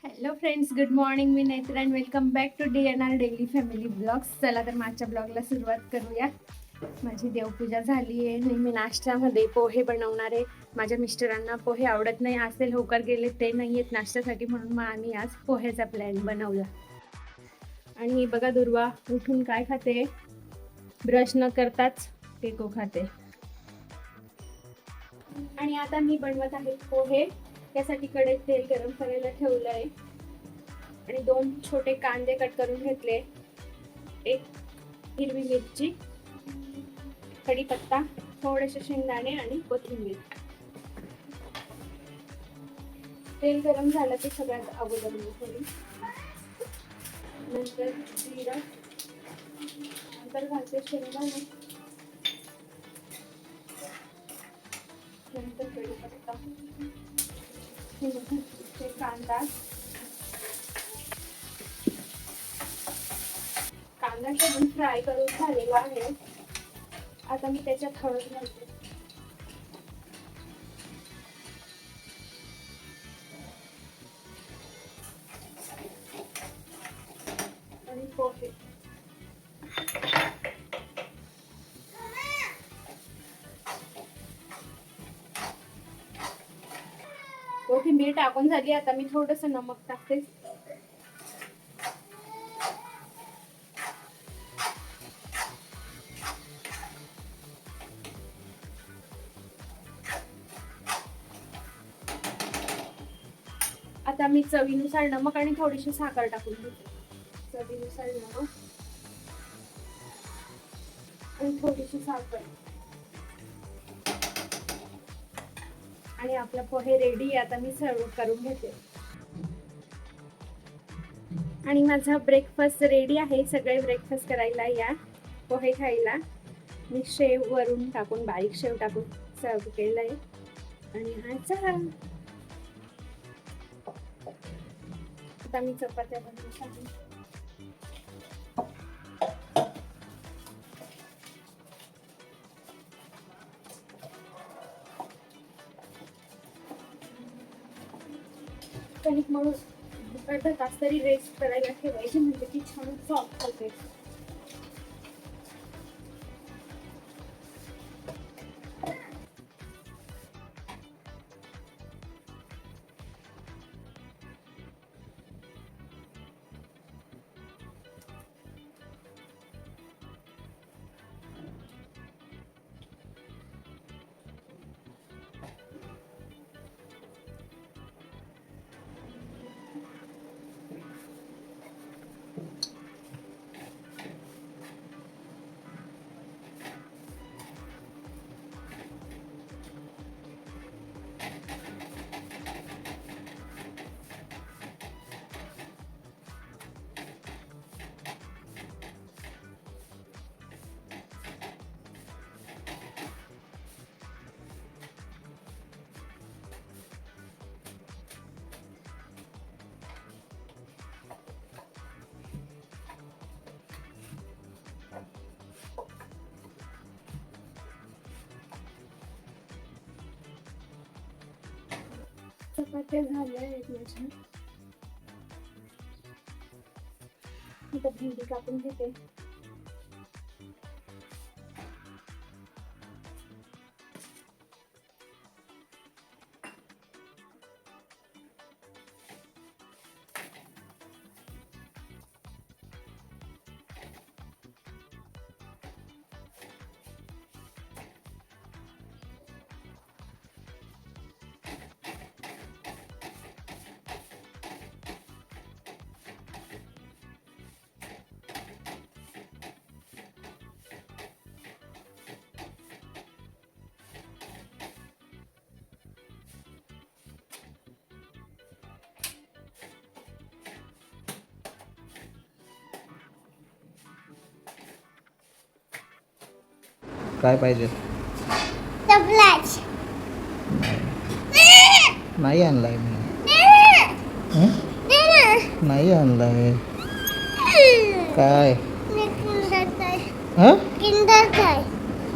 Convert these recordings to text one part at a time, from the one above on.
Hello friends, good morning. मी Netra and welcome back to DNR daily family blogs. चला तर मागच्या ब्लॉगला सुरुवात करूया. माझी देवपूजा झाली आहे. मी नाश्त्यामध्ये पोहे बनवणार आहे. माझ्या मिस्टरांना पोहे आवडत नाही, असेल होकार गेले ते नाही आहेत नाश्त्यासाठी, म्हणून मग आम्ही आज पोहेचा प्लॅन बनवला. आणि बघा दुर्वा उठून काय खाते, ब्रश न करताच टेको खाते. आणि आता मी बनवत आहे पोहे. त्यासाठी कढईत तेल गरम करायला ठेवलं आहे आणि 2 छोटे कांदे कट करून घेतले, 1 हिरवी मिरची, कढीपत्ता, थोडेसे शेंगदाणे आणि कोथिंबीर. तेल गरम झालं की सगळ्यात अगोदर थोडी, नंतर जिरं, नंतर घालते शेंगदाणे, नंतर कढीपत्ता, कांदा. कांदा पण फ्राय करून झालेला आहे. आता मी त्याच्यात हळद घालते आणि पोहे. कोथिंबीर टाकून झाली. आता मी थोडस नमक टाकते. आता मी चवीनुसार नमक आणि थोडीशी साखर टाकून घेते. चवीनुसार नमक आणि थोडीशी साखर. आणि आपला पोहे रेडी. आता मी सर्व करून घेते. आणि माझा ब्रेकफास्ट रेडी आहे. सगळे ब्रेकफास्ट करायला या, पोहे खायला. मी शेव वरून टाकून, बारीक शेव टाकून सर्व केलं आहे. आणि हा चहा. आता मी चपात्या बनवत आहे. कणिक मळून अर्धा तास तरी रेस्ट करायला ठेवायची, म्हणजे ती छान सॉफ्ट होते. चपात्या झाल्या आहेत माझ्या. आता भेंडी कापून घेते. काय पाहिजे? टबलाच नाही आणलाय मी. नाही आणलाय. काय?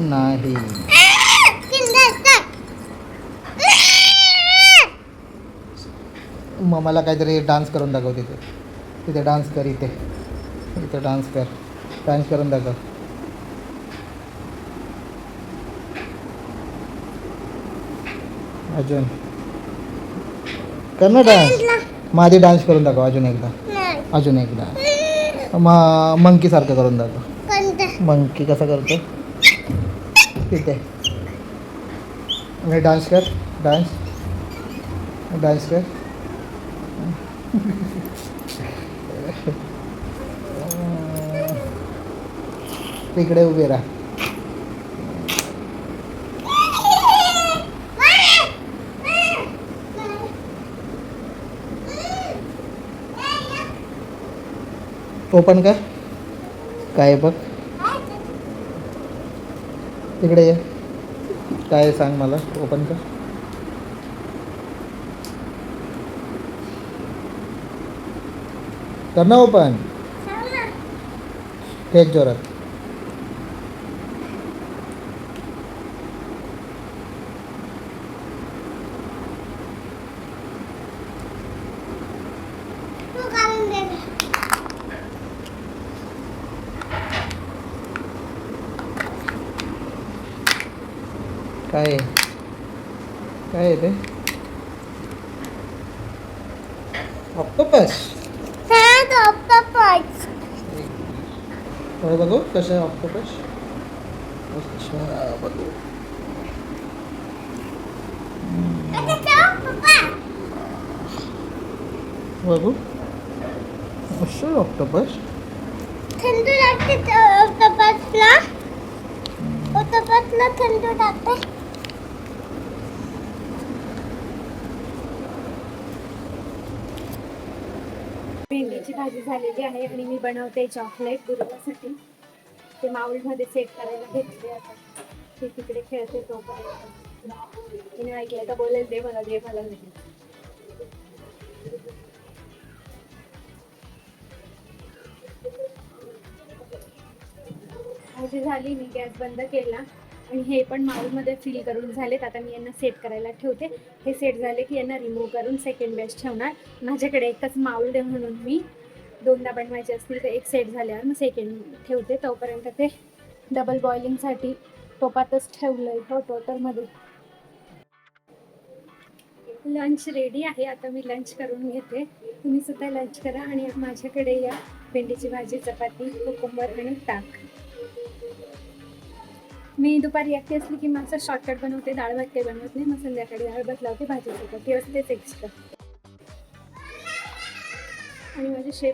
नाही. मग मला काहीतरी डान्स करून दाखव तिथे. तिथे डान्स कर. इथे डान्स कर. डान्स करून दाखव. अजून कर ना डान्स. मग आधी डान्स करून दाखव अजून एकदा. नाही. अजून एकदा. मग मंकीसारखं करून दाखव. कोणतं? मंकी कसा करतो तिथे. आणि डान्स कर. डान्स कर. तिकडे उभे राहा. ओपन कर. काय आहे बघ. तिकडे ये. काय आहे सांग मला. ओपन कर. कर ना ओपन. फेक जोरात. तू काढून दे. काय आहे? काय आहे ते. ऑक्टोपस. हा तो ऑक्टोपस. थोडं बघू कसं आहे ऑक्टोपस. अच्छा बघू. आता जाऊ पप्पा. बघू असं ऑक्टोपस. थंड लागते ऑक्टोपसला. ऑक्टोपसला थंड लागते. भेंडीची भाजी झालेली आहे आणि मी बनवते चॉकलेट गुरुवासाठी. ते माऊलमध्ये सेट करायला घेतले. आता ते तिकडे खेळते तोपर्यंत तिने ऐकलं तर बोलेल दे मला नाही. भाजी झाली. मी गॅस बंद केला आणि हे पण माऊलमध्ये फिल करून झालेत. आता मी यांना सेट करायला ठेवते. हे सेट झाले की यांना रिमूव्ह करून सेकंड बॅच ठेवणार. माझ्याकडे एकच माऊल दे म्हणून मी दोनदा बनवायचे असतील तर एक सेट झाल्यावर मग सेकंड ठेवते. तोपर्यंत ते डबल बॉइलिंगसाठी टोपातच ठेवलं आहे टोटरमध्ये. लंच रेडी आहे. आता मी लंच करून घेते. तुम्ही सुद्धा लंच करा. आणि माझ्याकडे या भेंडीची भाजी, चपाती, कोकंबर आणि ताक. मी दुपारी एकटी असली की माझं शॉर्टकट बनवते. डाळ भात काही बनवत नाही. मग संध्याकाळी डाळ भात लावते. भाजी चपाती असतेच एक्स्ट्रा. आणि माझे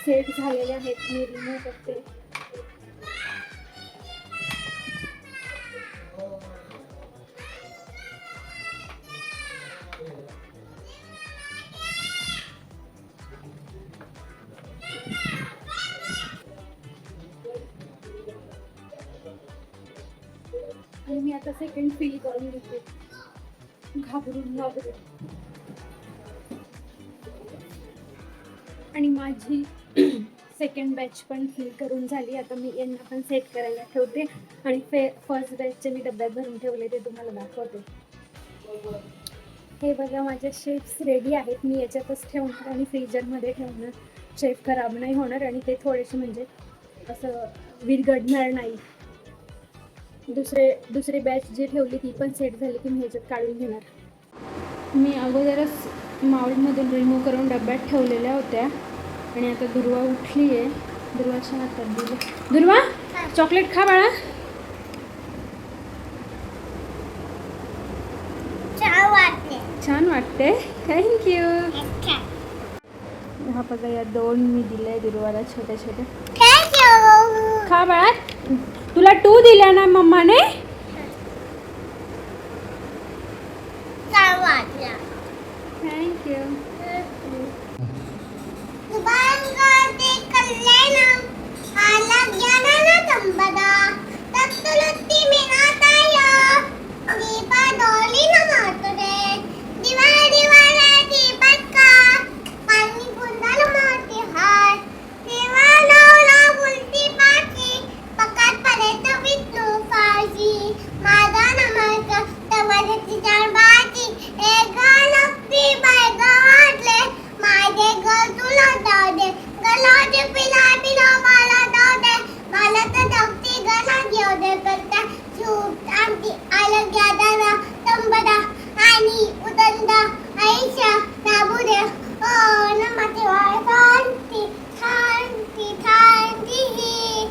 सेट झालेले आहेत. मी रिमूव्ह करते. आणि मी आता सेकंड फील करून घेते. घाबरून आणि माझी सेकंड बॅच पण फिल करून झाली. आता मी यांना पण सेट करायला ठेवते. आणि फर्स्ट बॅचचे मी डब्यात भरून ठेवले ते तुम्हाला दाखवते. हे बघा माझे शेप्स रेडी आहेत. मी याच्यातच ठेवणार आणि फ्रीजरमध्ये ठेवणार. शेप खराब नाही होणार आणि ते थोडेसे म्हणजे असं विरघडणार नाही. दुसरे बॅच जी ठेवली ती पण सेट झाली की मी ह्याच्यात काढून घेणार. मी अगोदरच माऊलमधून रिमूव्ह करून डब्यात ठेवलेल्या होत्या. आणि आता दुर्वा उठली आहे. दुर्वाच्या हातात दिली. दुर्वा चॉकलेट खा बाळा. छान वाटते. थँक्यू. हा बघा या 2 मी दिल्या दुर्वाला छोट्या छोट्या. थँक्यू. खा बाळा. तुला 2 दिल्या ना मम्माने. थँक्यू. ग्यादारा तंबदा आणि उदंदा आईशा नाबुदे ओ नमते वाय शांती शांती शांती.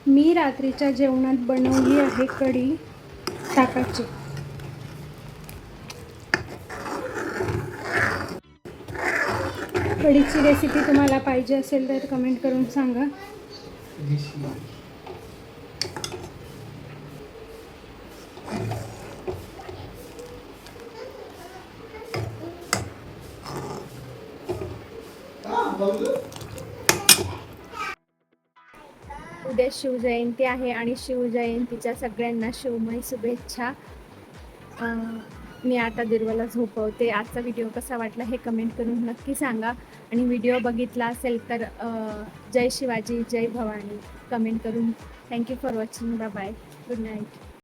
मी रात्रीच्या जेवणात बनवली आहे कढी ताकाची. कढीची रेसिपी तुम्हाला पाहिजे असेल तर कमेंट करून सांगा. उद्या शिवजयंती आहे आणि शिवजयंतीच्या सगळ्यांना शिवमय शुभेच्छा. मी आता दुर्वाला झोपवते. आजचा व्हिडिओ कसा वाटला हे कमेंट करून नक्की सांगा. आणि व्हिडिओ बघितला असेल तर जय शिवाजी जय भवानी कमेंट करून. Thank you for watching. Bye bye. Good night.